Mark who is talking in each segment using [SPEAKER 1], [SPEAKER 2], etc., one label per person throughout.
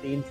[SPEAKER 1] 3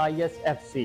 [SPEAKER 1] ISFC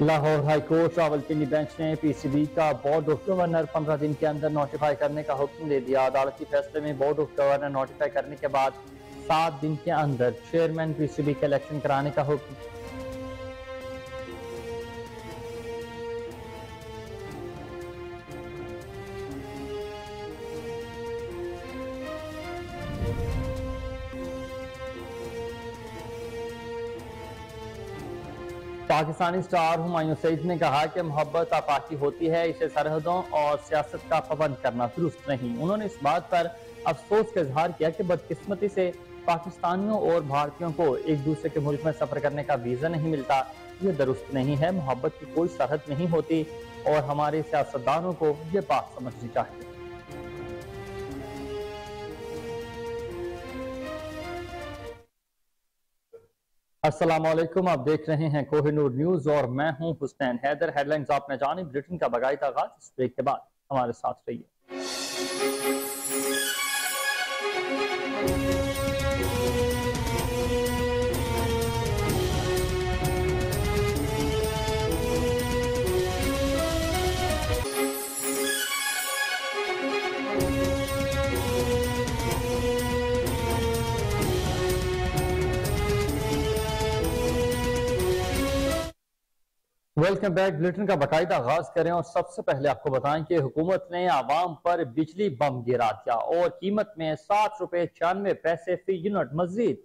[SPEAKER 1] Lahore high court Rawalpindi bench نے پی C B کا board of governor 15 دن کے اندر نوٹیفائی کرنے کا حکم دے دیا۔ عدالتی فیصلے میں بورڈ آف گورنر نوٹیفائی کرنے کے بعد 7 دن کے اندر چیئرمین پی سی بی کا الیکشن کرانے کا حکم۔ پاکستانی سٹار ہمایوں سعید نے کہا کہ محبت آفاقی ہوتی ہے، اسے سرحدوں اور سیاست کا پابند کرنا درست نہیں۔ انہوں نے اس بات پر افسوس کا اظہار کیا کہ بدقسمتی سے پاکستانیوں اور بھارتیوں کو ایک دوسرے کے ملک میں سفر کرنے کا ویزا نہیں ملتا۔ یہ درست نہیں ہے، محبت کی کوئی سرحد نہیں ہوتی اور ہمارے سیاستدانوں کو یہ بات سمجھنی چاہیے۔ السلام علیکم، آپ دیکھ رہے ہیں کوہ نور نیوز اور میں ہوں حسین حیدر۔ ہیڈ لائنز آپ نے جانی، بلیٹن کا باقاعدہ آغاز، اس بریک کے بعد ہمارے ساتھ رہیے۔ ویلکم بیک، بلیٹن کا باقاعدہ آغاز کریں اور سب سے پہلے آپ کو بتائیں کہ حکومت نے عوام پر بجلی بم گرا دیا اور قیمت میں 7.96 فی یونٹ مزید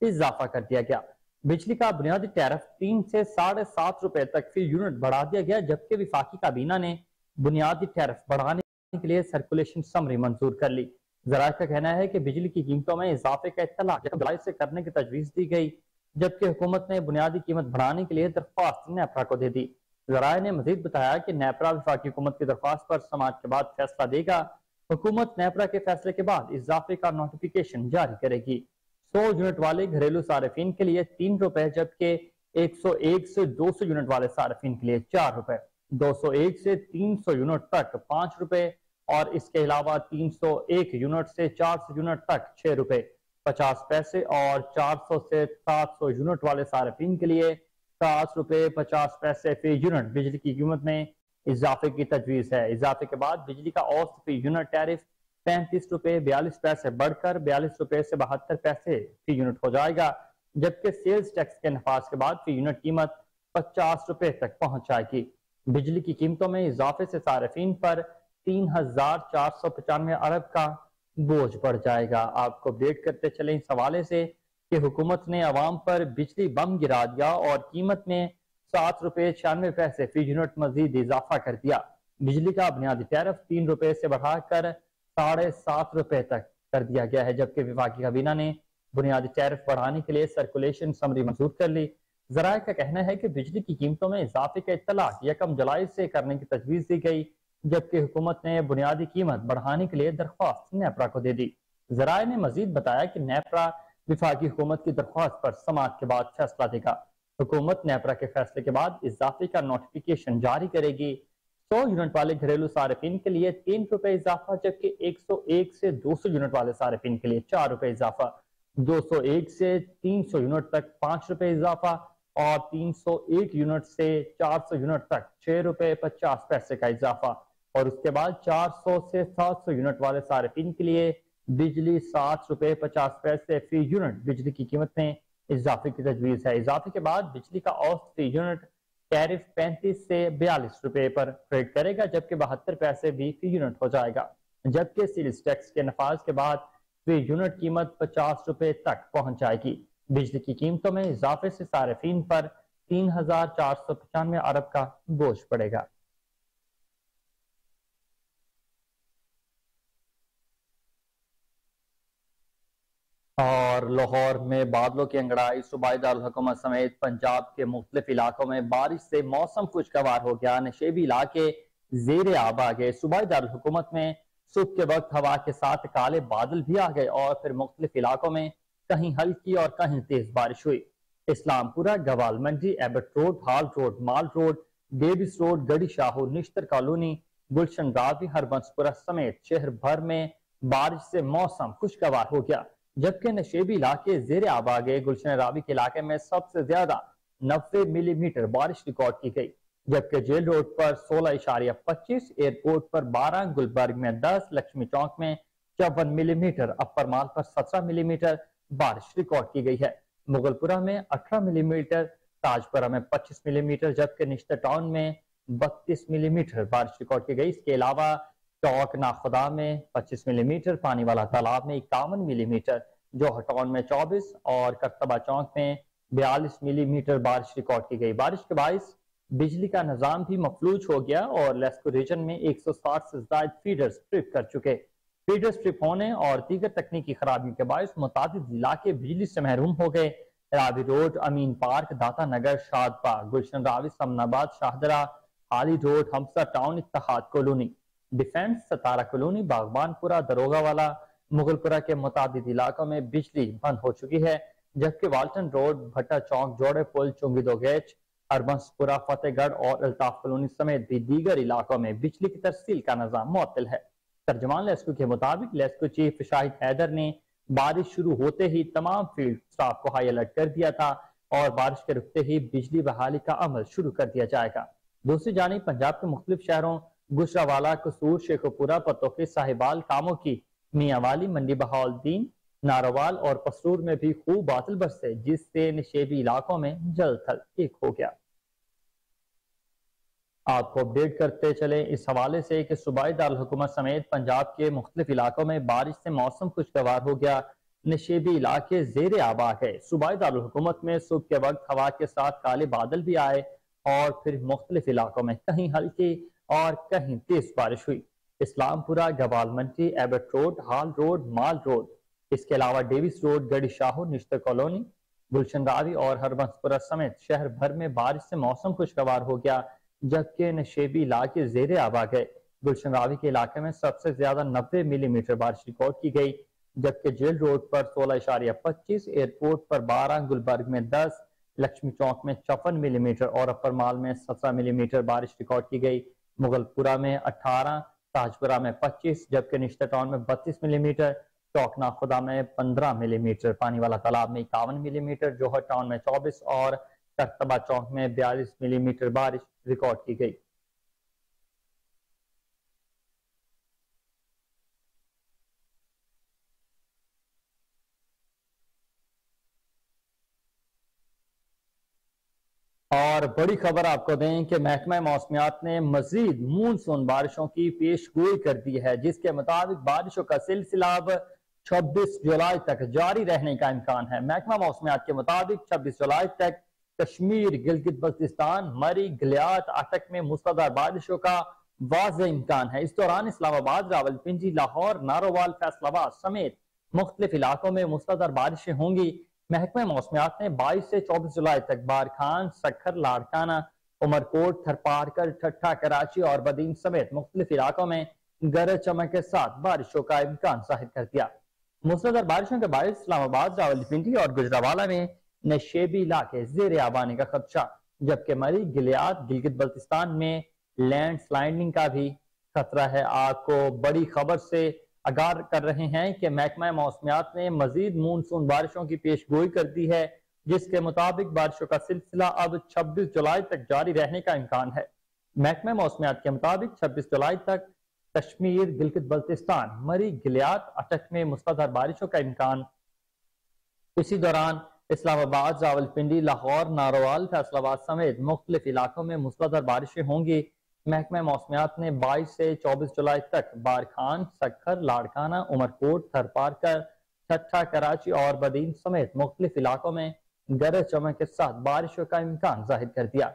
[SPEAKER 1] اضافہ کر دیا گیا۔ بجلی کا بنیادی ٹیرف 3 سے 7.5 روپے تک فی یونٹ بڑھا دیا گیا، جبکہ وفاقی کابینہ نے بنیادی ٹیرف بڑھانے کے لیے سرکولیشن سمری منظور کر لی۔ ذرائع کا کہنا ہے کہ بجلی کی قیمتوں میں اضافے کا اطلاع جولائی سے کرنے کی تجویز دی گئی، جبکہ حکومت نے بنیادی قیمت بڑھانے کے لیے درخواست نیپرا کو دے دی۔ ذرائع نے مزید بتایا کہ نیپرا وفاقی حکومت کی درخواست پر سماعت کے بعد فیصلہ دے گا۔ حکومت نیپرا کے فیصلے کے بعد اضافے کا نوٹیفیکیشن جاری کرے گی۔ 100 یونٹ والے گھریلو صارفین کے لیے 3 روپے، جبکہ 101 سے 200 یونٹ والے صارفین کے لیے 4 روپے، 201 سے 300 یونٹ تک 5 روپے اور اس کے علاوہ 301 یونٹ سے 400 یونٹ تک 6 روپے 50 پیسے اور 400 سے 700 یونٹ والے صارفین کے لیے 7 روپے 50 پیسے فی یونٹ بجلی کی قیمت میں اضافے کی تجویز ہے۔ اضافے کے بعد بجلی کا اوسط فی یونٹ ٹیرف 35 روپے 42 پیسے بڑھ کر 42 روپے سے 72 پیسے فی یونٹ ہو جائے گا، جبکہ سیلز ٹیکس کے نفاذ کے بعد فی یونٹ قیمت 50 روپے تک پہنچ جائے گی۔ بجلی کی قیمتوں میں اضافے سے صارفین پر 3,495 ارب کا بوجھ بڑھ جائے گا۔ آپ کو اپڈیٹ کرتے چلیں اس حوالے سے کہ حکومت نے عوام پر بجلی بم گرا دیا اور قیمت میں 7 روپے 96 پیسے فی یونٹ مزید اضافہ کر دیا۔ بجلی کا بنیادی ٹیرف 3 روپے سے بڑھا کر 7.5 روپے تک کر دیا گیا ہے، جبکہ وفاقی کابینہ نے بنیادی ٹیرف بڑھانے کے لیے سرکولیشن سمری منظور کر لی۔ ذرائع کا کہنا ہے کہ بجلی کی قیمتوں میں اضافے کا اطلاع 1 جولائی سے کرنے کی تجویز دی گئی، جبکہ حکومت نے بنیادی قیمت بڑھانے کے لیے درخواست نیپرا کو دے دی۔ ذرائع نے مزید بتایا کہ نیپرا وفاقی حکومت کی درخواست پر سماعت کے بعد فیصلہ دے گا۔ حکومت نیپرا کے فیصلے کے بعد اضافے کا نوٹیفیکیشن جاری کرے گی۔ 100 یونٹ والے گھریلو صارفین کے لیے 3 روپے اضافہ، جبکہ 101 سے 200 یونٹ والے صارفین کے لیے 4 روپے اضافہ، 201 سے 300 یونٹ تک 5 روپے اضافہ اور 301 یونٹ سے 400 یونٹ تک 6 روپے 50 پیسے کا اضافہ، اور اس کے بعد 400 سے 700 یونٹ والے صارفین کے لیے بجلی 7 روپے 50 پیسے فی یونٹ بجلی کی قیمت میں اضافے کی تجویز ہے۔ اضافے کے بعد بجلی کا اوسط فی یونٹ ٹیرف 35 سے 42 روپے پر ٹریڈ کرے گا، جبکہ 72 پیسے بھی فی یونٹ ہو جائے گا، جبکہ سیلز ٹیکس کے نفاذ کے بعد فی یونٹ قیمت 50 روپے تک پہنچ جائے گی۔ بجلی کی قیمتوں میں اضافے سے صارفین پر 3,495 ارب کا بوجھ پڑے گا۔ اور لاہور میں بادلوں کی انگڑائی، صوبائی دارالحکومت سمیت پنجاب کے مختلف علاقوں میں بارش سے موسم خوشگوار ہو گیا۔ نشیبی علاقے زیر آب آ گئے۔ صوبائی دارالحکومت میں صبح کے وقت ہوا کے ساتھ کالے بادل بھی آ گئے اور پھر مختلف علاقوں میں کہیں ہلکی اور کہیں تیز بارش ہوئی۔ اسلام پورہ، گوال منڈی، ایبٹ روڈ، ہال روڈ، مال روڈ، ڈیوس روڈ، گڑی شاہو، نشتر کالونی، گلشن راوی، ہربنس پورہ سمیت شہر بھر میں بارش سے موسم خوشگوار ہو گیا، جبکہ نشیبی علاقے زیر آب آ گئے۔ گلشن راوی کے علاقے میں سب سے زیادہ 90 ملی میٹر بارش ریکارڈ کی گئی، جبکہ جیل روڈ پر 16.25، ایئرپورٹ پر 12، گلبرگ میں 10، لکشمی چوک میں 54 ملی میٹر، اپر مال پر 17 ملی میٹر بارش ریکارڈ کی گئی ہے۔ مغل پورہ میں 18 ملی میٹر، تاج پورہ میں 25 ملی میٹر، جبکہ نشتر ٹاؤن میں 32 ملی میٹر بارش ریکارڈ کی گئی۔ اس کے علاوہ چوک ناخدا میں 25 ملی میٹر، پانی والا تالاب میں 51 ملی میٹر، جوہر ٹاؤن میں 24 اور کرتبہ چوک میں 42 ملی میٹر بارش ریکارڈ کی گئی۔ بارش کے باعث بجلی کا نظام بھی مفلوج ہو گیا اور لیسکو ریجن میں 160 سے زائد فیڈرز ٹرپ کر چکے۔ فیڈرز ٹرپ ہونے اور دیگر تکنیکی خرابیوں کے باعث متعدد علاقے بجلی سے محروم ہو گئے۔ راوی روڈ، امین پارک، داتا نگر، شاد باغ، گلشن راوی، سمن آباد، شاہدرہ، حالی روڈ، ہمسا ٹاؤن، اتحاد کالونی، ڈیفینس، ستارہ کالونی، باغبان پورہ، دروگہ والا، مغل پورہ کے متعدد علاقوں میں بجلی بند ہو چکی ہے، جبکہ والٹن روڈ، بھٹا چوک، جوڑے پل، چنگی دو گیچ، اربنس پورہ، فتح گڑھ اور الطاف کالونی سمیت بھی دیگر علاقوں میں بجلی کی ترسیل کا نظام معطل ہے۔ ترجمان لیسکو کے مطابق لیسکو چیف شاہد حیدر نے بارش شروع ہوتے ہی تمام فیلڈ سٹاف کو ہائی الرٹ کر دیا تھا اور بارش کے رکتے ہی بجلی بحالی کا عمل شروع کر دیا جائے گا۔ دوسری جانب پنجاب کے مختلف شہروں گجرانوالہ، قصور، شیخ پورہ، پتوکی، صاحبال، کاموں کی، میاں والی، منڈی بہاؤالدین، ناروال اور پسرور میں بھی خوب بادل برسے، جس سے نشیبی علاقوں میں جل تھل ایک ہو گیا۔ آپ کو اپڈیٹ کرتے چلیں اس حوالے سے کہ صوبائی دارالحکومت سمیت پنجاب کے مختلف علاقوں میں بارش سے موسم خوشگوار ہو گیا، نشیبی علاقے زیر آب آ گئے۔ صوبائی دارالحکومت میں صبح کے وقت ہوا کے ساتھ کالے بادل بھی آئے اور پھر مختلف علاقوں میں کہیں ہلکی اور کہیں تیز بارش ہوئی۔ اسلام پورہ، گوال منڈی، ایبٹ روڈ، ہال روڈ، مال روڈ، اس کے علاوہ ڈیوس روڈ، گڑی شاہو، نشتر کالونی، گلشن راوی اور ہربنس پورہ سمیت شہر بھر میں بارش سے موسم خوشگوار ہو گیا، جبکہ نشیبی علاقے زیر آب آ گئے۔ گلشن راوی کے علاقے میں سب سے زیادہ 90 ملی میٹر بارش ریکارڈ کی گئی، جبکہ جیل روڈ پر 16.25، ایئرپورٹ پر 12، گلبرگ میں 10، لکشمی چوک میں 54 ملی میٹر اور اپر مال میں 17 ملی میٹر بارش ریکارڈ کی گئی۔ مغل پورہ میں 18، تاج پورہ میں 25، جبکہ نشتر ٹاؤن میں 32 ملی میٹر، چوک ناخدا میں 15 ملی میٹر، پانی والا تالاب میں 51 ملی میٹر، جوہر ٹاؤن میں 24 اور کرتبہ چوک میں 42 ملی میٹر بارش ریکارڈ کی گئی۔ اور بڑی خبر آپ کو دیں کہ محکمہ موسمیات نے مزید مونسون بارشوں کی پیش گوئی کر دی ہے، جس کے مطابق بارشوں کا سلسلہ اب 26 جولائی تک جاری رہنے کا امکان ہے۔ محکمہ موسمیات کے مطابق 26 جولائی تک کشمیر، گلگت بلتستان، مری، گلیات، اٹک میں موسلادھار بارشوں کا واضح امکان ہے۔ اس دوران اسلام آباد، راولپنڈی، لاہور، نارووال، فیصل آباد سمیت مختلف علاقوں میں موسلادھار بارشیں ہوں گی۔ محکمہ موسمیات نے 22 سے 24 جولائی تک بارکھان، سکھر، لاڑکانہ، عمرکوٹ، تھرپارکر، ٹھٹھہ، کراچی اور بدین سمیت مختلف علاقوں میں گرج چمک کے ساتھ بارشوں کا امکان ظاہر کر دیا۔ موسلادھار بارشوں کے باعث اسلام آباد، راولپنڈی اور گجرانوالہ میں نشیبی علاقے زیر آب آنے کا خدشہ، جبکہ مری، گلیات، گلگت بلتستان میں لینڈ سلائڈنگ کا بھی خطرہ ہے۔ آپ کو بڑی خبر سے آگاہ کر رہے ہیں کہ محکمہ موسمیات نے مزید مونسون بارشوں کی پیش گوئی کر دی ہے، جس کے مطابق بارشوں کا سلسلہ اب 26 جولائی تک جاری رہنے کا امکان ہے۔ محکمہ موسمیات کے مطابق 26 جولائی تک کشمیر، گلگت بلتستان، مری، گلیات، اٹک میں موسلادھار بارشوں کا امکان۔ اسی دوران اسلام آباد، راولپنڈی، لاہور، نارووال، فیصل آباد سمیت مختلف علاقوں میں موسلادھار بارشیں ہوں گی۔ محکمہ موسمیات نے 22 سے 24 جولائی تک بارکھان، سکھر، لاڑکانہ، عمرکوٹ، تھرپارکر، ٹھٹھہ، کراچی اور بدین سمیت مختلف علاقوں میں گرج چمک کے ساتھ بارشوں کا امکان ظاہر کر دیا۔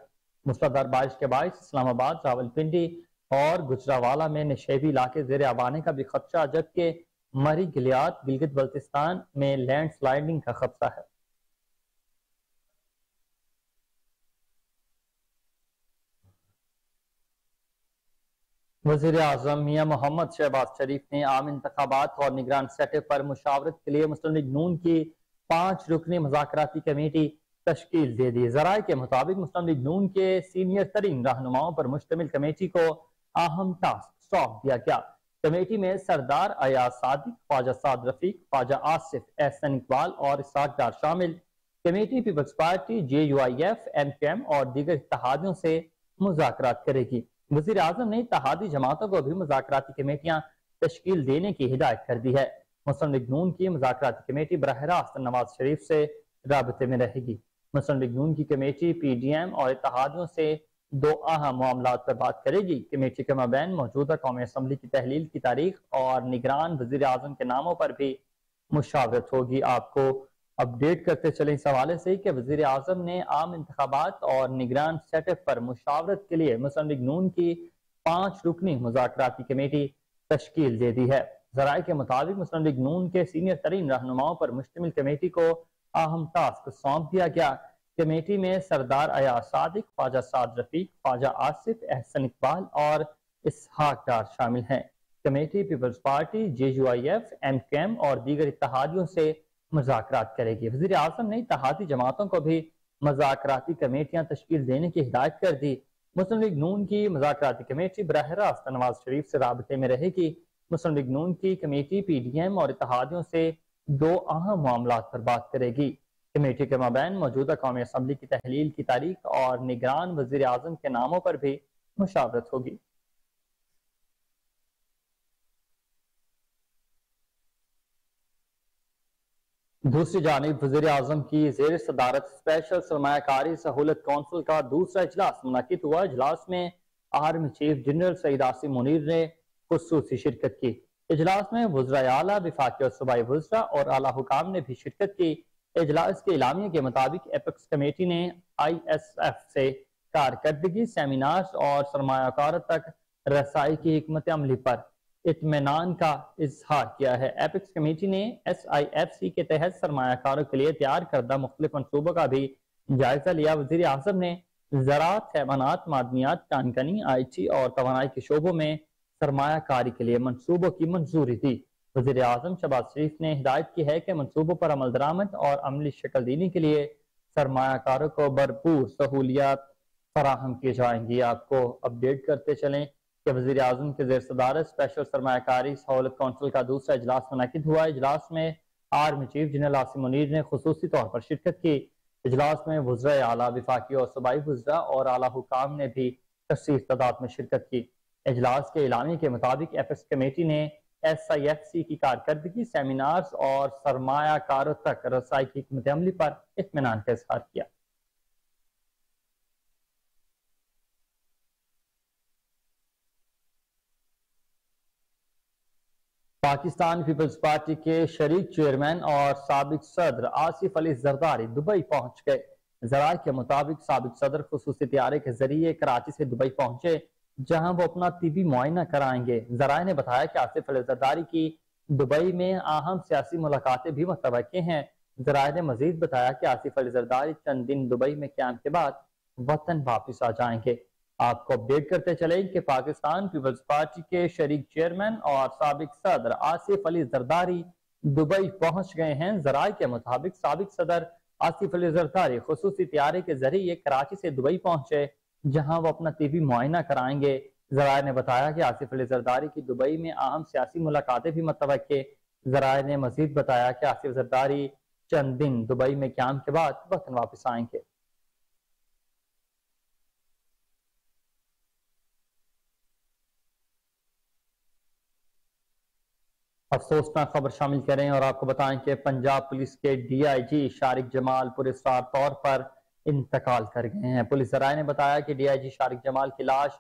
[SPEAKER 1] موسلادھار بارش کے باعث اسلام آباد، راولپنڈی اور گجرانوالہ میں نشیبی علاقے زیر آب آنے کا بھی خدشہ، جبکہ مری، گلیات، گلگت بلتستان میں لینڈ سلائڈنگ کا خدشہ ہے۔ وزیر اعظم میاں محمد شہباز شریف نے عام انتخابات اور نگران سیٹ اپ پر مشاورت کے لیے مسلم لیگ نون کی 5 رکنی مذاکراتی کمیٹی تشکیل دے دی۔ ذرائع کے مطابق مسلم لیگ نون کے سینئر ترین رہنماؤں پر مشتمل کمیٹی کو اہم ٹاسک سونپ دیا گیا۔ کمیٹی میں سردار ایاز صادق، خواجہ سعد رفیق، خواجہ آصف، احسن اقبال اور اسحاق ڈار شامل committee Peoples Party JUIF MQM اور دیگر اتحادیوں سے مذاکرات کرے گی۔ وزیر اعظم نے اتحادی جماعتوں کو بھی مذاکراتی کمیٹیاں تشکیل دینے کی ہدایت کر دی ہے۔ مسلم لیگ نون کی مذاکراتی کمیٹی براہ راست نواز شریف سے رابطے میں رہے گی۔ مسلم لیگ نون کی کمیٹی PDM اور اتحادیوں سے دو اہم معاملات پر بات کرے گی۔ کمیٹی کے مابین موجودہ قومی اسمبلی کی تحلیل کی تاریخ اور نگران وزیر اعظم کے ناموں پر بھی مشاورت ہوگی۔ آپ کو اپڈیٹ کرتے چلیں اس حوالے سے کہ وزیر اعظم نے عام انتخابات اور نگران سیٹ اپ پر مشاورت کے لیے مسلم لیگ نون کی 5 رکنی مذاکراتی کمیٹی تشکیل دے دی ہے۔ ذرائع کے مطابق مسلم لیگ نون کے سینئر ترین رہنماؤں پر مشتمل کمیٹی کو اہم ٹاسک سونپ دیا گیا۔ کمیٹی میں سردار ایاز صادق، خواجہ سعد رفیق، خواجہ آصف، احسن اقبال اور اسحاق ڈار شامل ہیں۔ Committee Peoples Party JUIF MQM اور دیگر اتحادیوں سے مذاکرات کرے گی۔ وزیر اعظم نے اتحادی جماعتوں کو بھی مذاکراتی کمیٹیاں تشکیل دینے کی ہدایت کر دی۔ مسلم لیگ نون کی مذاکراتی کمیٹی براہ راست نواز شریف سے رابطے میں رہے گی۔ مسلم لیگ نون کی کمیٹی PDM اور اتحادیوں سے دو اہم معاملات پر بات کرے گی۔ کمیٹی کے مابین موجودہ قومی اسمبلی کی تحلیل کی تاریخ اور نگران وزیر اعظم کے ناموں پر بھی مشاورت ہوگی۔ دوسری جانب وزیر اعظم کی زیر صدارت اسپیشل سرمایہ کاری سہولت کونسل کا دوسرا اجلاس منعقد ہوا۔ اجلاس میں آرمی چیف جنرل سعید عاصم منیر نے خصوصی شرکت کی۔ اجلاس میں وزرائے اعلیٰ، وفاقی اور صوبائی وزراء اور اعلیٰ حکام نے بھی شرکت کی۔ اجلاس کے اعلامیے کے مطابق ایپیکس کمیٹی نے ISF سے کارکردگی، سیمینارز اور سرمایہ کاروں تک رسائی کی حکمت عملی پر اطمینان کا اظہار کیا ہے۔ ایپیکس کمیٹی نے SIFC کے تحت سرمایہ کاروں کے لیے تیار کردہ مختلف منصوبوں کا بھی جائزہ لیا۔ وزیر اعظم نے زراعت، حیوانات، معدنیات، کان کنی، IT اور توانائی کے شعبوں میں سرمایہ کاری کے لیے منصوبوں کی منظوری دی۔ وزیر اعظم شہباز شریف نے ہدایت کی ہے کہ منصوبوں پر عمل درآمد اور عملی شکل دینے کے لیے سرمایہ کاروں کو بھرپور سہولیات فراہم کی جائیں گی۔ آپ کو اپڈیٹ کرتے چلیں کہ وزیر اعظم کے زیر صدارت اسپیشل سرمایہ کاری سہولت کونسل کا دوسرا اجلاس منعقد ہوا۔ اجلاس میں army chief general Asim Munir نے خصوصی طور پر شرکت کی۔ اجلاس میں وزرائے اعلیٰ، وفاقی اور صوبائی وزراء اور اعلیٰ حکام نے بھی کثیر تعداد میں شرکت کی۔ اجلاس کے اعلامیے کے مطابق ایپیکس کمیٹی نے SIFC کی کارکردگی، سیمینارز اور سرمایہ کاروں تک رسائی کی حکمت عملی پر اطمینان کا اظہار کیا۔ پاکستان پیپلز پارٹی کے شریک چیئرمین اور سابق صدر آصف علی زرداری دبئی پہنچ گئے۔ ذرائع کے مطابق سابق صدر خصوصی طیارے کے ذریعے کراچی سے دبئی پہنچے، جہاں وہ اپنا طبی معائنہ کرائیں گے۔ ذرائع نے بتایا کہ آصف علی زرداری کی دبئی میں اہم سیاسی ملاقاتیں بھی متوقع ہیں۔ ذرائع نے مزید بتایا کہ آصف علی زرداری چند دن دبئی میں قیام کے بعد وطن واپس آ جائیں گے۔ آپ کو اپڈیٹ کرتے چلیں کہ پاکستان پیپلز پارٹی کے شریک چیئرمین اور سابق صدر آصف علی زرداری دبئی پہنچ گئے ہیں۔ ذرائع کے مطابق سابق صدر آصف علی زرداری خصوصی طیارے کے ذریعے کراچی سے دبئی پہنچے، جہاں وہ اپنا طبی معائنہ کرائیں گے۔ ذرائع نے بتایا کہ آصف علی زرداری کی دبئی میں اہم سیاسی ملاقاتیں بھی متوقع۔ ذرائع نے مزید بتایا کہ آصف زرداری چند دن دبئی میں قیام کے بعد وطن واپس آئیں گے۔ افسوسناک خبر شامل کریں اور آپ کو بتائیں کہ پنجاب پولیس کے DIG شارق جمال پراسرار طور پر انتقال کر گئے ہیں۔ پولیس ذرائع نے بتایا کہ DIG شارق جمال کی لاش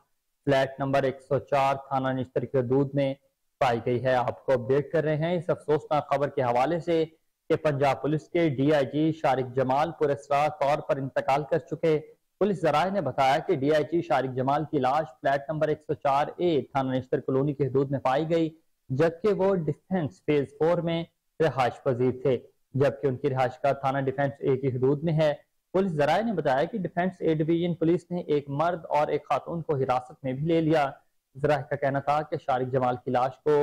[SPEAKER 1] فلیٹ نمبر 104 تھانہ نشتر کی حدود میں پائی گئی ہے۔ آپ کو اپڈیٹ کر رہے ہیں اس افسوسناک خبر کے حوالے سے کہ پنجاب پولیس کے DIG شارق جمال پراسرار طور پر انتقال کر چکے۔ پولیس ذرائع نے بتایا کہ DIG شارق جمال کی لاش فلیٹ نمبر 104A تھانہ نشتر کالونی کی حدود میں پائی گئی، جبکہ وہ ڈیفنس فیز 4 میں رہائش پذیر تھے، جبکہ ان کی رہائش کا تھانہ ڈیفنس A کی حدود میں ہے۔ پولیس ذرائع نے بتایا کہ ڈیفنس A ڈویژن پولیس نے ایک مرد اور ایک خاتون کو حراست میں بھی لے لیا۔ ذرائع کا کہنا تھا کہ شارق جمال کی لاش کو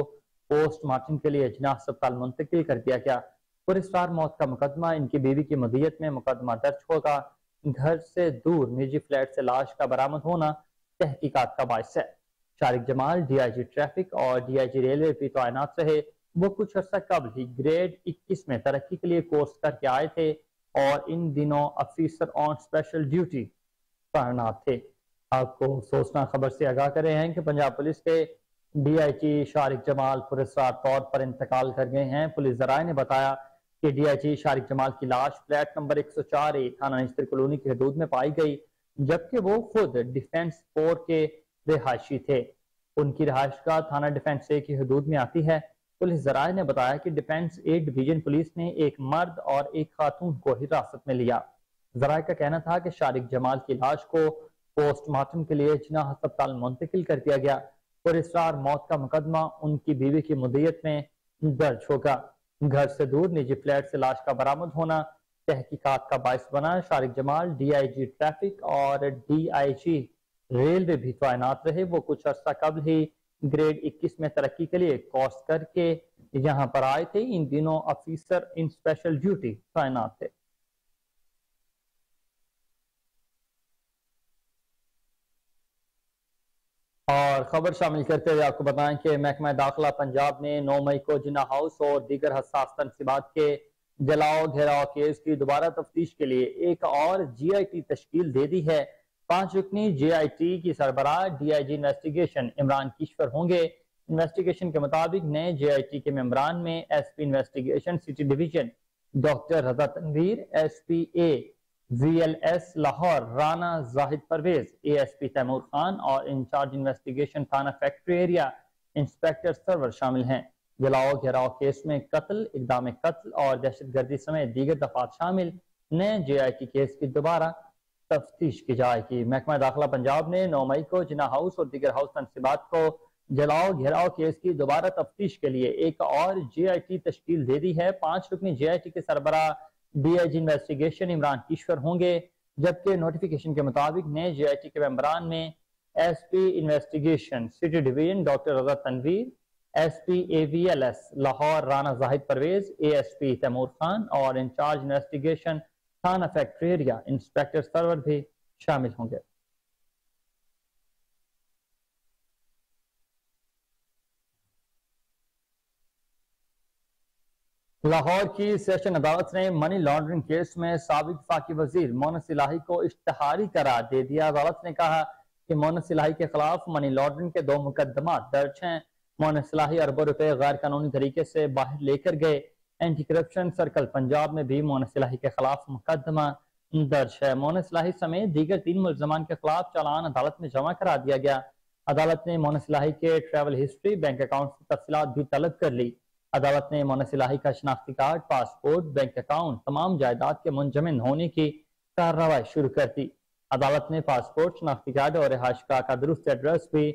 [SPEAKER 1] پوسٹ مارٹم کے لیے جناح ہسپتال منتقل کر دیا گیا۔ پراسرار موت کا مقدمہ ان کی بیوی کی مدیت میں مقدمہ درج ہوگا۔ گھر سے دور نجی فلیٹ سے لاش کا برآمد ہونا تحقیقات کا باعث ہے۔ شارق جمال DIG ٹریفک اور DIG ریلوے بھی تعینات رہے۔ وہ کچھ عرصہ قبل ہی گریڈ 21 میں ترقی کے لیے کورس کر کے آئے تھے۔ اور ان دنوں افیسر آن اسپیشل ڈیوٹی تعینات تھے۔ آپ کو افسوسناک خبر سے آگاہ کر رہے ہیں کہ پنجاب پولیس کے ڈی آئی جی شارق جمال پراسرار طور پر انتقال کر گئے ہیں۔ پولیس ذرائع نے بتایا کہ ڈی آئی جی شارق جمال کی لاش فلیٹ نمبر 104A تھانہ نشتر کالونی کی حدود میں پائی گئی، جبکہ وہ خود ڈیفنس فور کے رہائشی تھے۔ ان کی رہائش گاہ تھانہ ڈیفنس اے کی حدود میں آتی ہے۔ پولیس ذرائع نے بتایا کہ ڈیفنس اے ڈویژن پولیس نے ایک مرد اور ایک خاتون کو حراست میں لیا۔ ذرائع کا کہنا تھا کہ شارق جمال کی لاش کو پوسٹ مارٹم کے لیے جناح ہسپتال منتقل کر دیا گیا۔ پراسرار موت کا مقدمہ ان کی بیوی کی مدیت میں درج ہوگا۔ گھر سے دور نجی فلیٹ سے لاش کا برآمد ہونا تحقیقات کا باعث بنا۔ شارق جمال ڈی آئی جی ٹریفک اور ڈی آئی جی ریلوے بھی تعینات رہے۔ وہ کچھ عرصہ قبل ہی گریڈ 21 میں ترقی کے لیے کورس کر کے یہاں پر آئے تھے۔ ان دنوں افیسر ان اسپیشل ڈیوٹی تعینات تھے۔ اور خبر شامل کرتے ہوئے آپ کو بتائیں کہ محکمہ داخلہ پنجاب نے 9 مئی کو جناح ہاؤس اور دیگر حساس تنصیبات کے جلاؤ گھیراؤ کیس کی دوبارہ تفتیش کے لیے ایک اور جی آئی ٹی تشکیل دے دی ہے۔ 5 رکنی جی آئی ٹی کی سربراہ D I G investigation Imran Kishwar ہوں گے۔ انویسٹیگیشن کے مطابق نئے جے آئی ٹی کے ممبران میں S P investigation city division doctor Raza Tanveer, S P A V L S Lahore Rana Zahid Pervez, A S P Taimur Khan اور انچارج انویسٹیگیشن تھانہ فیکٹری ایریا انسپیکٹر سرور شامل ہیں۔ جلاؤ گھیراؤ کیس میں قتل، اقدام قتل اور دہشت گردی سمیت دیگر دفعات شامل نئے جے آئی ٹی کیس کی دوبارہ تفتیش کی جائے گی۔ محکمہ داخلہ پنجاب نے 9 مئی کو جناح ہاؤس اور دیگر ہاؤس تنصیبات کو جلاؤ گھیراؤ کیس کی دوبارہ تفتیش کے لیے ایک اور جے آئی ٹی تشکیل دے دی ہے۔ 5 رکنی جے آئی ٹی کے سربراہ D I G investigation Imran Kishwar ہوں گے، جبکہ نوٹیفیکیشن کے مطابق نئے جے آئی ٹی کے ممبران میں S P investigation city division doctor Raza Tanveer, S P A V L S Lahore Rana Zahid Pervez, A S P Taimur Khan اور انچارج انویسٹیگیشن تھانہ فیکٹری ایریا انسپیکٹر سرور بھی شامل ہوں گے۔ لاہور کی سیشن عدالت نے منی لانڈرنگ کیس میں سابق وفاقی وزیر مونس الہی کو اشتہاری قرار دے دیا۔ عدالت نے کہا کہ مونس الہی کے خلاف منی لانڈرنگ کے 2 مقدمات درج ہیں۔ مونس الہی اربوں روپے غیر قانونی طریقے سے باہر لے کر گئے۔ اینٹی کرپشن سرکل پنجاب میں بھی مونس الہی کے خلاف مقدمہ درج ہے۔ مونس الہی سمیت دیگر 3 ملزمان کے خلاف چالان عدالت میں جمع کرا دیا گیا۔ عدالت نے مونس الہی کے ٹریول ہسٹری، بینک اکاؤنٹ کی تفصیلات بھی طلب کر لی۔ عدالت نے مونس الہی کا شناختی کارڈ، پاسپورٹ، بینک اکاؤنٹ، تمام جائیداد کے منجمد ہونے کی کارروائی شروع کر دی۔ عدالت نے پاسپورٹ، شناختی کارڈ اور رہائش گاہ کا درست ایڈریس بھی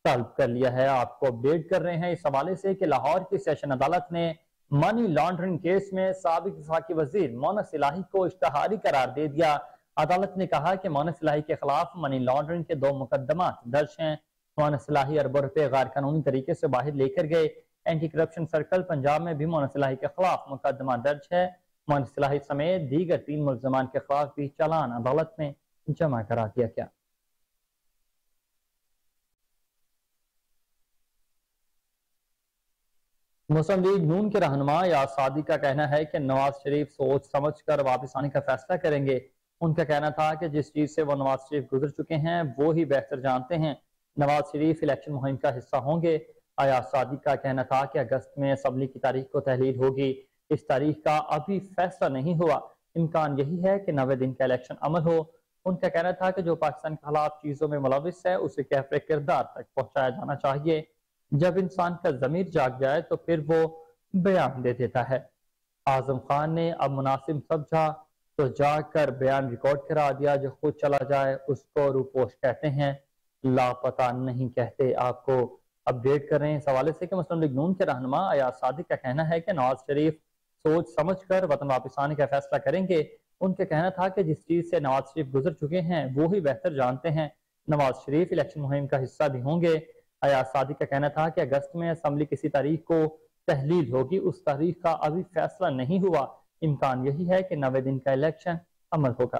[SPEAKER 1] طلب کر لیا ہے۔ آپ کو اپڈیٹ کر رہے ہیں اس حوالے سے کہ لاہور کی سیشن عدالت نے منی لانڈرنگ کیس میں سابق وفاقی وزیر مونس الہی کو اشتہاری قرار دے دیا۔ عدالت نے کہا کہ مونس الہی کے خلاف منی لانڈرنگ کے 2 مقدمات درج ہیں۔ مونس الہی اربوں روپے غیر قانونی طریقے سے باہر لے کر گئے۔ اینٹی کرپشن سرکل پنجاب میں بھی مونس الہی کے خلاف مقدمہ درج ہے۔ مونس الہی سمیت دیگر 3 ملزمان کے خلاف بھی چالان عدالت میں جمع کرا دیا گیا۔ مسلم لیگ نون کے رہنما ایاز صادق کا کہنا ہے کہ نواز شریف سوچ سمجھ کر واپس آنے کا فیصلہ کریں گے۔ ان کا کہنا تھا کہ جس چیز سے وہ نواز شریف گزر چکے ہیں وہ ہی بہتر جانتے ہیں۔ نواز شریف الیکشن مہم کا حصہ ہوں گے۔ ایاز صادق کا کہنا تھا کہ اگست میں اسمبلی کی تاریخ کو تحلیل ہوگی۔ اس تاریخ کا ابھی فیصلہ نہیں ہوا۔ امکان یہی ہے کہ 90 دن کا الیکشن عمل ہو۔ ان کا کہنا تھا کہ جو پاکستان کے خلاف چیزوں میں ملوث ہے اسے کیفر کردار تک پہنچایا جانا چاہیے۔ جب انسان کا ضمیر جاگ جائے تو پھر وہ بیان دے دیتا ہے۔ اعظم خان نے اب مناسب سمجھا تو جا کر بیان ریکارڈ کرا دیا۔ جو خود چلا جائے اس کو روپوش کہتے ہیں، لاپتہ نہیں کہتے۔ آپ کو اپڈیٹ کر رہے ہیں اس حوالے سے کہ مسلم لیگ نون کے رہنما ایاز صادق کا کہنا ہے کہ نواز شریف سوچ سمجھ کر وطن واپس آنے کا فیصلہ کریں گے۔ ان کا کہنا تھا کہ جس چیز سے نواز شریف گزر چکے ہیں وہ ہی بہتر جانتے ہیں۔ نواز شریف الیکشن مہم کا حصہ بھی ہوں گے۔ ایاز صادق کا کہنا تھا کہ اگست میں اسمبلی کسی تاریخ کو تحلیل ہوگی۔ اس تاریخ کا ابھی فیصلہ نہیں ہوا۔ امکان یہی ہے کہ 90 دن کا الیکشن عمل ہوگا۔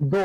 [SPEAKER 1] 2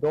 [SPEAKER 1] 2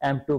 [SPEAKER 1] M2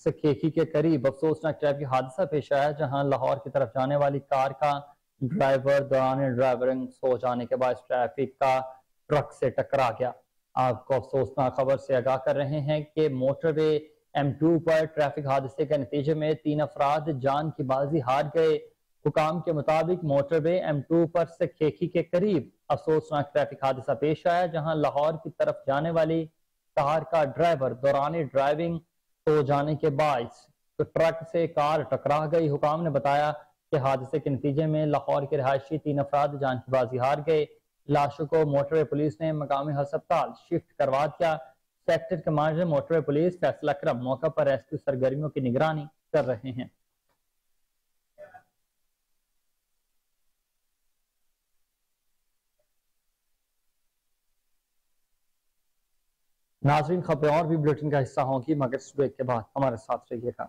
[SPEAKER 1] سکھیکی کے قریب افسوسناک ٹریفک حادثہ پیش آیا، جہاں لاہور کی طرف جانے والی کار کا ڈرائیور دوران ڈرائیورنگ سو جانے کے باعث ٹریفک کا ٹرک سے ٹکرا گیا۔ آپ کو افسوسناک خبر سے آگاہ کر رہے ہیں کہ موٹر وے M2 پر ٹریفک حادثے کے نتیجے میں 3 افراد جان کی بازی ہار گئے۔ حکام کے مطابق موٹر وے M2 پر سکھیکی کے قریب افسوسناک ٹریفک حادثہ پیش آیا، جہاں لاہور کی طرف جانے والی کار کا ڈرائیور دوران ڈرائیونگ سو جانے کے باعث ٹرک سے کار ٹکرا گئی۔ حکام نے بتایا کہ حادثے کے نتیجے میں لاہور کے رہائشی 3 افراد جان کی بازی ہار گئے۔ لاشوں کو موٹر وے پولیس نے مقامی ہسپتال شفٹ کروا دیا۔ سیکٹر کمانڈر موٹر وے پولیس فیصل اکرم موقع پر ریسکیو سرگرمیوں کی نگرانی کر رہے ہیں۔ ناظرین، خبریں اور بھی بلیٹن کا حصہ ہوں گی، مگر اس بریک کے بعد ہمارے ساتھ رہیے گا۔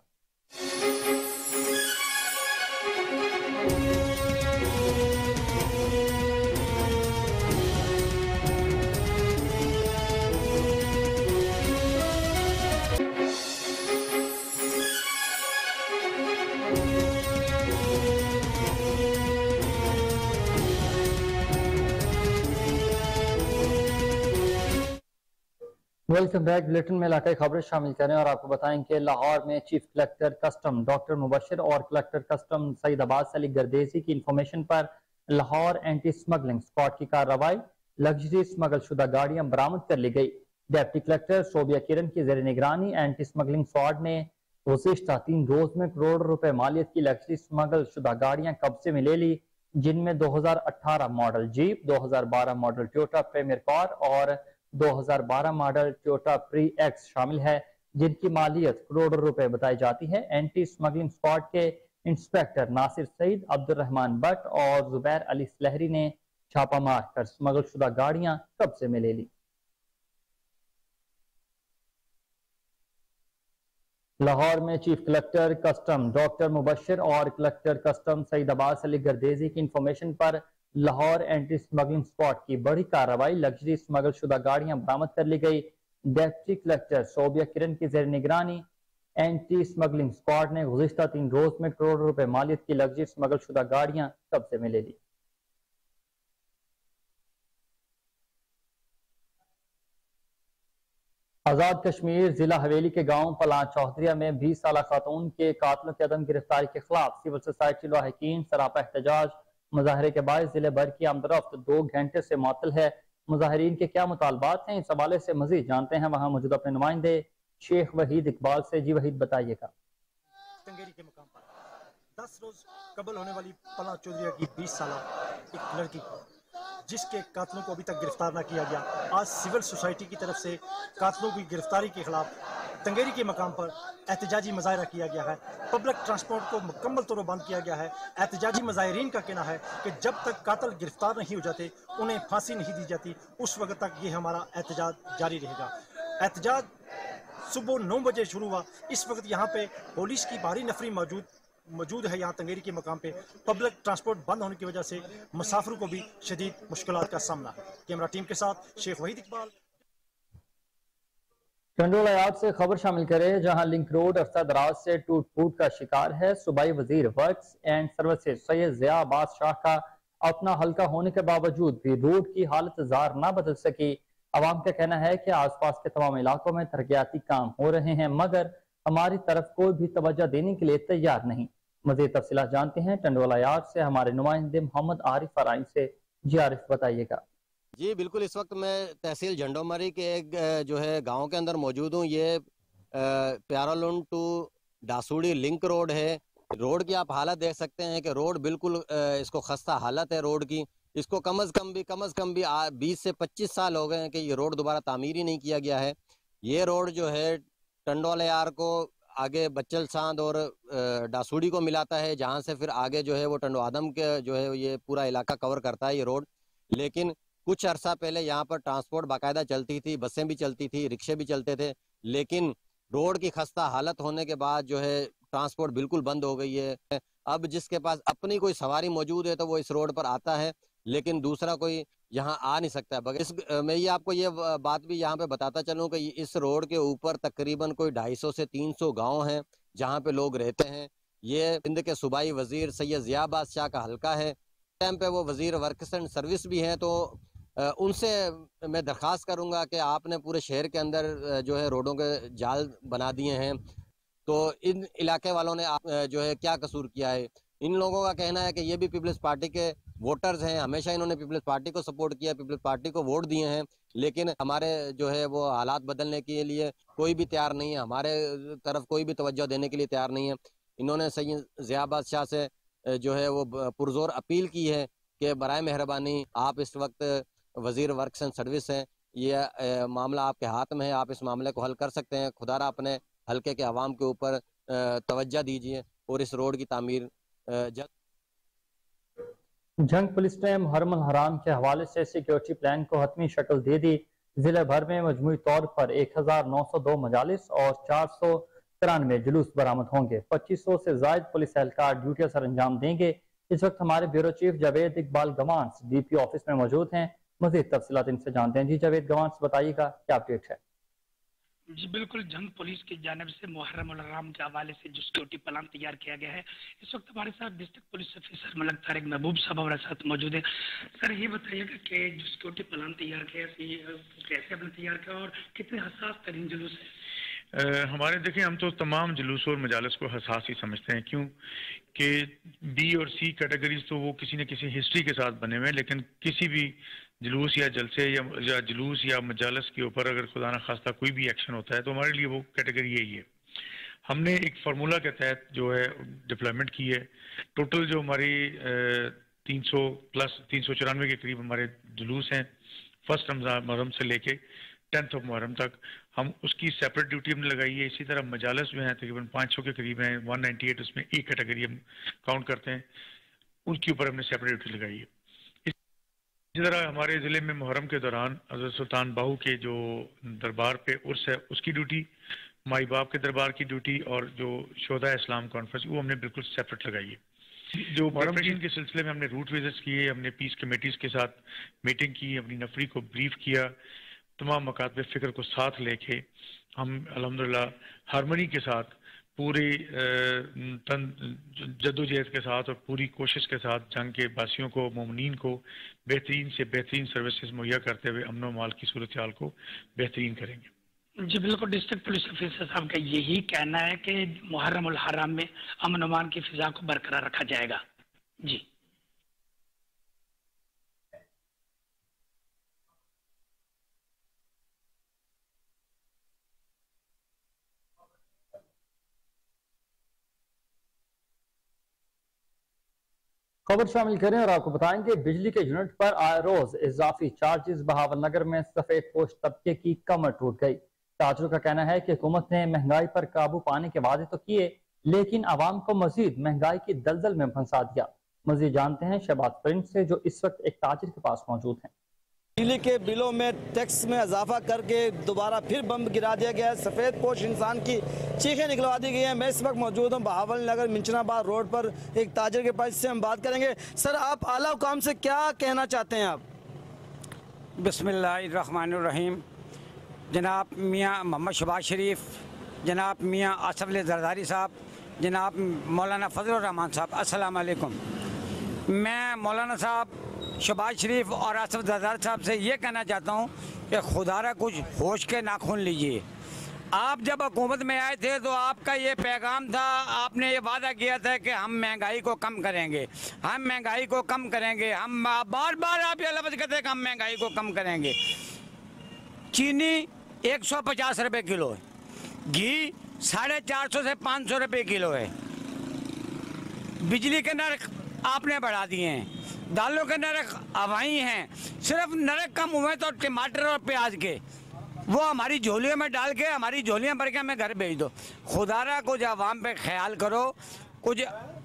[SPEAKER 1] Welcome back. بلیٹن میں علاقائی خبریں شامل کریں اور آپ کو بتائیں کہ لاہور میں چیف کلکٹر کسٹم ڈاکٹر مبشر اور کلکٹر کسٹم سعید عباس علی گردیزی کی انفارمیشن پر لاہور اینٹی سمگلنگ اسکواڈ کی کارروائی، لگژری سمگل شدہ گاڑیاں برآمد کر لی گئی۔ ڈپٹی کلکٹر شوبیہ کرن کی زیر نگرانی اینٹی سمگلنگ اسکواڈ نے گزشتہ 3 روز میں کروڑ روپے مالیت کی لگژری سمگل شدہ گاڑیاں قبضے میں لے لی، جن میں 2018 model jeep, 2012 model Toyota premier car اور 2012 ماڈل ٹویوٹا پری ایکس شامل ہے، جن کی مالیت کروڑوں روپے بتائی جاتی ہے۔ اینٹی سمگلنگ اسکواڈ کے inspector Nasir Saeed, Abdul Rahman but اور زبیر علی سلہری نے چھاپہ مار کر سمگل شدہ گاڑیاں قبضے میں لے لی۔ لاہور میں چیف کلکٹر کسٹم ڈاکٹر مبشر اور کلکٹر کسٹم سعید عباس علی گردیزی کی انفارمیشن پر لاہور اینٹی سمگلنگ اسکواڈ کی بڑی کارروائی، لگژری سمگل شدہ گاڑیاں برآمد کر لی گئی۔ ڈپٹی کلکٹر شوبیہ کرن کی زیر نگرانی اینٹی سمگلنگ اسکواڈ نے گزشتہ 3 روز میں کروڑ روپے مالیت کی لگژری سمگل شدہ گاڑیاں قبضے میں لے لی۔ آزاد کشمیر ضلع حویلی کے گاؤں پلان چودھریہ میں 20 سالہ خاتون کے قاتلوں کی عدم گرفتاری کے خلاف سول سوسائٹی لاحقین سراپا احتجاج۔ مظاہرے کے باعث ضلع بھر کی آمد و رفت 2 گھنٹے سے معطل ہے۔ مظاہرین کے کیا مطالبات ہیں، اس حوالے سے مزید جانتے ہیں وہاں موجود اپنے نمائندے شیخ وحید اقبال سے۔ جی وحید، بتائیے گا۔
[SPEAKER 2] تنگیری کے مقام پر 10 روز قبل ہونے والی پلان چودھریہ کی 20 سالہ ایک لڑکی جس کے قاتلوں کو ابھی تک گرفتار نہ کیا گیا، آج سول سوسائٹی کی طرف سے قاتلوں کی گرفتاری کے خلاف تنگیری کے مقام پر احتجاجی مظاہرہ کیا گیا ہے۔ پبلک ٹرانسپورٹ کو مکمل طور پر بند کیا گیا ہے۔ احتجاجی مظاہرین کا کہنا ہے کہ جب تک قاتل گرفتار نہیں ہو جاتے، انہیں پھانسی نہیں دی جاتی، اس وقت تک یہ ہمارا احتجاج جاری رہے گا۔ احتجاج صبح 9 بجے شروع ہوا۔ اس وقت یہاں پہ پولیس کی بھاری نفری موجود ہے۔ یہاں تنگیری کے مقام پہ پبلک ٹرانسپورٹ بند ہونے کی وجہ سے مسافروں کو بھی شدید مشکلات کا سامنا ہے۔ کیمرہ ٹیم کے ساتھ شیخ وحید اقبال۔
[SPEAKER 1] ٹنڈول ایاد سے خبر شامل کرے، جہاں لنک روڈ عرصہ دراز سے ٹوٹ پھوٹ کا شکار ہے۔ صوبائی وزیر ورکس اینڈ سروسز سید ضیاء عباس شاہ کا اپنا حلقہ ہونے کے باوجود بھی روڈ کی حالت زار نہ بدل سکی۔ عوام کا کہنا ہے کہ آس پاس کے تمام علاقوں میں ترقیاتی کام ہو رہے ہیں، مگر ہماری طرف کوئی بھی توجہ دینے کے لیے تیار نہیں۔ مزید تفصیلات جانتے ہیں ٹنڈول ایاد سے ہمارے نمائندے محمد عارف فرائن سے۔ جی عارف، بتائیے گا۔
[SPEAKER 3] جی بالکل، اس وقت میں تحصیل جھنڈو مری کے ایک جو ہے گاؤں کے اندر موجود ہوں۔ یہ پیارالون ٹو ڈاسوڑی لنک روڈ ہے۔ روڈ کی آپ حالت دیکھ سکتے ہیں کہ روڈ بالکل اس کو خستہ حالت ہے روڈ کی۔ اس کو کم از کم بھی 20 سے 25 سال ہو گئے ہیں کہ یہ روڈ دوبارہ تعمیر ہی نہیں کیا گیا ہے۔ یہ روڈ جو ہے ٹنڈول یار کو آگے بچل ساند اور ڈاسوڑی کو ملاتا ہے، جہاں سے پھر آگے جو ہے وہ ٹنڈو آدم کے جو ہے یہ پورا علاقہ کور کرتا ہے یہ روڈ۔ لیکن کچھ عرصہ پہلے یہاں پر ٹرانسپورٹ باقاعدہ چلتی تھی، بسیں بھی چلتی تھی، رکشے بھی چلتے تھے، لیکن روڈ کی خستہ حالت ہونے کے بعد جو ہے ٹرانسپورٹ بالکل بند ہو گئی ہے۔ اب جس کے پاس اپنی کوئی سواری موجود ہے تو وہ اس روڈ پر آتا ہے، لیکن دوسرا کوئی یہاں آ نہیں سکتا ہے۔ میں یہ آپ کو یہ بات بھی یہاں پہ بتاتا چلوں کہ اس روڈ کے اوپر تقریباً کوئی 250 سے 300 گاؤں ہیں جہاں پہ لوگ رہتے ہیں۔ یہ سندھ کے صوبائی وزیر سید ضیاء بادشاہ کا حلقہ ہے، ٹائم پہ وہ وزیر ورکس اینڈ سروس بھی ہیں، تو ان سے میں درخواست کروں گا کہ آپ نے پورے شہر کے اندر جو ہے روڈوں کے جال بنا دیے ہیں، تو ان علاقے والوں نے جو ہے کیا قصور کیا ہے؟ ان لوگوں کا کہنا ہے کہ یہ بھی پیپلز پارٹی کے ووٹرز ہیں، ہمیشہ انہوں نے پیپلز پارٹی کو سپورٹ کیا، پیپلز پارٹی کو ووٹ دیے ہیں، لیکن ہمارے جو ہے وہ حالات بدلنے کے لیے کوئی بھی تیار نہیں ہے، ہمارے طرف کوئی بھی توجہ دینے کے لیے تیار نہیں ہے۔ انہوں نے سید ضیاء بادشاہ سے جو ہے وہ پرزور اپیل کی ہے کہ برائے مہربانی آپ اس وقت وزیر ورکس اینڈ سروس ہیں، یہ معاملہ آپ کے ہاتھ میں ہے، آپ اس معاملے کو حل کر سکتے ہیں، خدا را اپنے حلقے کے عوام کے اوپر توجہ دیجیے اور اس روڈ کی تعمیر
[SPEAKER 1] جنگ پولیس نے محرم الحرام کے حوالے سے سیکیورٹی پلان کو حتمی شکل دے دی۔ ضلع بھر میں مجموعی طور پر 1902 مجالس اور 493 جلوس برآمد ہوں گے۔ 2500 سے زائد پولیس اہلکار ڈیوٹیاں سر انجام دیں گے۔ اس وقت ہمارے بیورو چیف جاوید اقبال گوانس ڈی پی آفس میں موجود ہیں، مزید تفصیلات ان سے جانتے ہیں۔ جی جاوید گوانس، بتائیے گا کیا اپڈیٹ ہے؟
[SPEAKER 4] جی بالکل، جنگ پولیس کی جانب سے محرم الحرام کے حوالے سے جو سیکورٹی پلان تیار کیا گیا ہے، اس وقت ہمارے ساتھ ڈسٹرکٹ پولیس افیسر ملک طارق محبوب صاحب ہمارے ساتھ موجود ہیں۔ سر یہ بتائیے گا کہ جو سیکورٹی پلان تیار کیا کیسے آپ نے تیار کیا اور کتنے حساس ترین جلوس ہے؟
[SPEAKER 5] ہمارے دیکھیں، ہم تو تمام جلوس اور مجالس کو حساس ہی سمجھتے ہیں، کیوں کہ بی اور سی کیٹیگریز تو وہ کسی نہ کسی ہسٹری کے ساتھ بنے ہوئے ہیں، لیکن کسی بھی جلوس یا جلسے یا جلوس یا مجالس کے اوپر اگر خدا نہ خواستہ کوئی بھی ایکشن ہوتا ہے تو ہمارے لیے وہ کیٹیگری یہی ہے۔ ہم نے ایک فارمولا کے تحت جو ہے ڈپلائمنٹ کی ہے۔ ٹوٹل جو ہماری 394 کے قریب ہمارے جلوس ہیں، فرسٹ محرم سے لے کے 10 محرم تک، ہم اس کی سیپریٹ ڈیوٹی ہم نے لگائی ہے۔ اسی طرح مجالس جو ہیں تقریباً 500 کے قریب ہیں، 198 اس میں ایک کیٹیگری ہم کاؤنٹ کرتے ہیں، ان کے اوپر ہم نے سیپریٹ ڈیوٹی لگائی ہے۔ اسی طرح ہمارے ضلع میں محرم کے دوران حضرت سلطان باہو کے جو دربار پہ عرس ہے اس کی ڈیوٹی، مائی باپ کے دربار کی ڈیوٹی، اور جو شہداء اسلام کانفرنس وہ ہم نے بالکل سیپریٹ لگائی ہے۔ جو پریپریشن کے سلسلے میں ہم نے روٹ وزٹس کیے، ہم نے پیس کمیٹیز کے ساتھ میٹنگ کی، اپنی نفری کو بریف کیا، تمام مکاتب فکر کو ساتھ لے کے ہم الحمدللہ ہارمنی کے ساتھ پوری جدوجہد کے ساتھ اور پوری کوشش کے ساتھ جنگ کے باسیوں کو، مومنین کو بہترین سے بہترین سروسز مہیا کرتے ہوئے امن و امان کی صورتحال کو بہترین کریں گے۔
[SPEAKER 4] جی بالکل، ڈسٹرکٹ پولیس افیسر صاحب کا یہی کہنا ہے کہ محرم الحرام میں امن و امان کی فضا کو برقرار رکھا جائے گا۔ جی
[SPEAKER 1] خبر شامل کریں اور آپ کو بتائیں کہ بجلی کے یونٹ پر آئے روز اضافی چارجز بہاول نگر میں سفید پوش طبقے کی کمر ٹوٹ گئی۔ تاجروں کا کہنا ہے کہ حکومت نے مہنگائی پر قابو پانے کے وعدے تو کیے، لیکن عوام کو مزید مہنگائی کی دلدل میں پھنسا دیا۔ مزید جانتے ہیں شہباز پرنٹ سے، جو اس وقت ایک تاجر کے پاس موجود ہیں۔
[SPEAKER 6] بجلی کے بلوں میں ٹیکس میں اضافہ کر کے دوبارہ پھر بم گرا دیا گیا ہے، سفید پوش انسان کی چیخیں نکلوا دی گئی ہیں۔ میں اس وقت موجود ہوں بہاول نگر منچن آباد روڈ پر ایک تاجر کے پاس، سے ہم بات کریں گے۔ سر، آپ اعلیٰ حکام سے کیا کہنا چاہتے ہیں آپ؟
[SPEAKER 7] بسم اللہ الرحمن الرحیم۔ جناب میاں محمد شہباز شریف، جناب میاں آصف علی زرداری صاحب، جناب مولانا فضل الرحمان صاحب، السلام علیکم۔ میں مولانا صاحب شہباز شریف اور آصف زرداری صاحب سے یہ کہنا چاہتا ہوں کہ خدا را کچھ ہوش کے ناخن لیجئے۔ آپ جب حکومت میں آئے تھے تو آپ کا یہ پیغام تھا، آپ نے یہ وعدہ کیا تھا کہ ہم مہنگائی کو کم کریں گے، ہم مہنگائی کو کم کریں گے، ہم بار بار آپ یہ لفظ کہتے ہیں کہ ہم مہنگائی کو کم کریں گے۔ چینی 150 روپے کلو ہے، گھی 450 سے 500 روپے کلو ہے، بجلی کے نرخ آپ نے بڑھا دیے ہیں، دالوں کے نرخ ہوائی ہیں، صرف نرخ کم ہوئے تو ٹماٹر اور پیاز کے، وہ ہماری جھولیوں میں ڈال کے ہماری جھولیاں بھر کے ہمیں گھر بھیج دو۔ خدا را کچھ عوام پہ خیال کرو، کچھ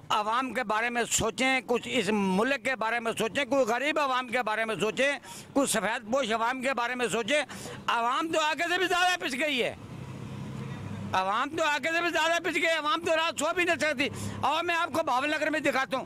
[SPEAKER 7] عوام کے بارے میں سوچیں، کچھ اس ملک کے بارے میں سوچیں، کوئی غریب عوام کے بارے میں سوچیں، کچھ سفید پوش عوام کے بارے میں سوچیں۔ عوام تو آگے سے بھی زیادہ پس گئی ہے، عوام تو آگے سے بھی زیادہ پس گئی، عوام تو رات سو بھی نہیں سکتی۔ اور میں آپ کو بہاول نگر میں دکھاتا ہوں،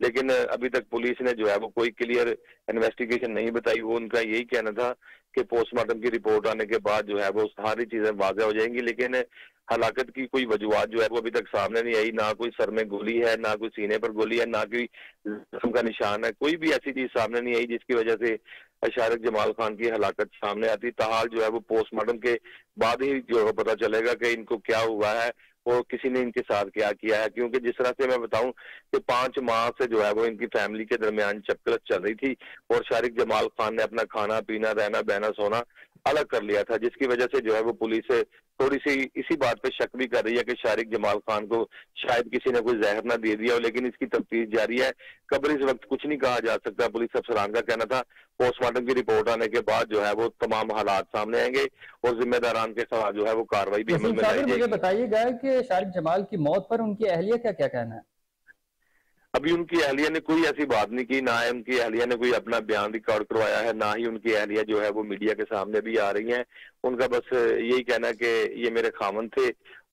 [SPEAKER 8] لیکن ابھی تک پولیس نے جو ہے وہ کوئی کلیئر انویسٹیگیشن نہیں بتائی. وہ ان کا یہی کہنا تھا کہ پوسٹ مارٹم کی رپورٹ آنے کے بعد جو ہے وہ ساری چیزیں واضح ہو جائیں گی, لیکن ہلاکت کی کوئی وجوہات جو ہے وہ ابھی تک سامنے نہیں آئی. نہ کوئی سر میں گولی ہے, نہ کوئی سینے پر گولی ہے, نہ کوئی زخم کا نشان ہے. کوئی بھی ایسی چیز سامنے نہیں آئی جس کی وجہ سے شارق جمال خان کی ہلاکت سامنے آتی. تاحال جو ہے وہ پوسٹ مارٹم کے بعد ہی جو ہے پتہ چلے گا کہ ان کو کیا ہوا ہے اور کسی نے ان کے ساتھ کیا کیا ہے. کیونکہ جس طرح سے میں بتاؤں کہ 5 ماہ سے جو ہے وہ ان کی فیملی کے درمیان چپکلت چل رہی تھی اور شارق جمال خان نے اپنا کھانا پینا, رہنا بہنا, سونا الگ کر لیا تھا, جس کی وجہ سے جو ہے وہ پولیس تھوڑی سی اسی بات پہ شک بھی کر رہی ہے کہ شارق جمال خان کو شاید کسی نے کوئی زہر نہ دے دیا ہو, لیکن اس کی تفتیش جاری ہے. قبل اس وقت کچھ نہیں کہا جا سکتا. پولیس افسران کا کہنا تھا پوسٹ مارٹم کی رپورٹ آنے کے بعد جو ہے وہ تمام حالات سامنے آئیں گے اور ذمہ داران کے خلاف جو ہے وہ کارروائی بھی عمل میں لائی جائے گی.
[SPEAKER 1] مجھے بتائیے گا کہ شارق جمال کی موت پر ان کی اہلیہ کا کیا کہنا ہے؟
[SPEAKER 8] ابھی ان کی اہلیہ نے کوئی ایسی بات نہیں کی, نہ ان کی اہلیہ نے کوئی اپنا بیان ریکارڈ کروایا ہے, نہ ہی ان کی اہلیہ جو ہے وہ میڈیا کے سامنے بھی آ رہی ہیں. ان کا بس یہی کہنا ہے کہ یہ میرے خامن تھے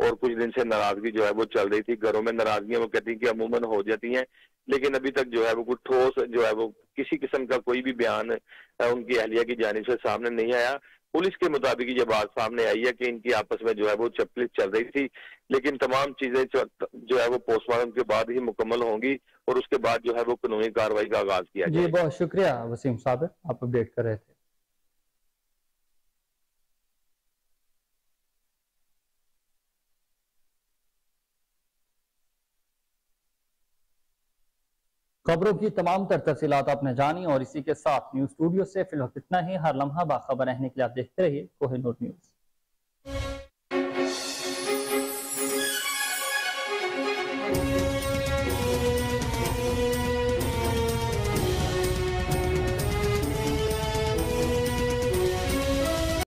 [SPEAKER 8] اور کچھ دن سے ناراضگی جو ہے وہ چل رہی تھی. گھروں میں ناراضگیاں وہ کہتی ہیں کہ عموماً ہو جاتی ہیں, لیکن ابھی تک جو ہے وہ کوئی ٹھوس جو ہے وہ کسی قسم کا کوئی بھی بیان ان کی اہلیہ کی جانب سے سامنے نہیں آیا. پولیس کے مطابق یہ بات سامنے آئی ہے کہ ان کی آپس میں جو ہے وہ چپلس چل رہی تھی, لیکن تمام چیزیں جو ہے وہ پوسٹ مارٹم کے بعد ہی مکمل ہوں گی اور اس کے بعد جو ہے وہ قانونی کارروائی کا آغاز کیا جائے.
[SPEAKER 1] جی بہت شکریہ وسیم صاحب, آپ اپڈیٹ کر رہے تھے. خبروں کی تمام تر تفصیلات آپ نے جانی اور اسی کے ساتھ نیوز اسٹوڈیو سے فی الوقت اتنا ہی. ہر لمحہ باخبر رہنے کے لیے آپ دیکھتے رہیے کوہ نور نیوز.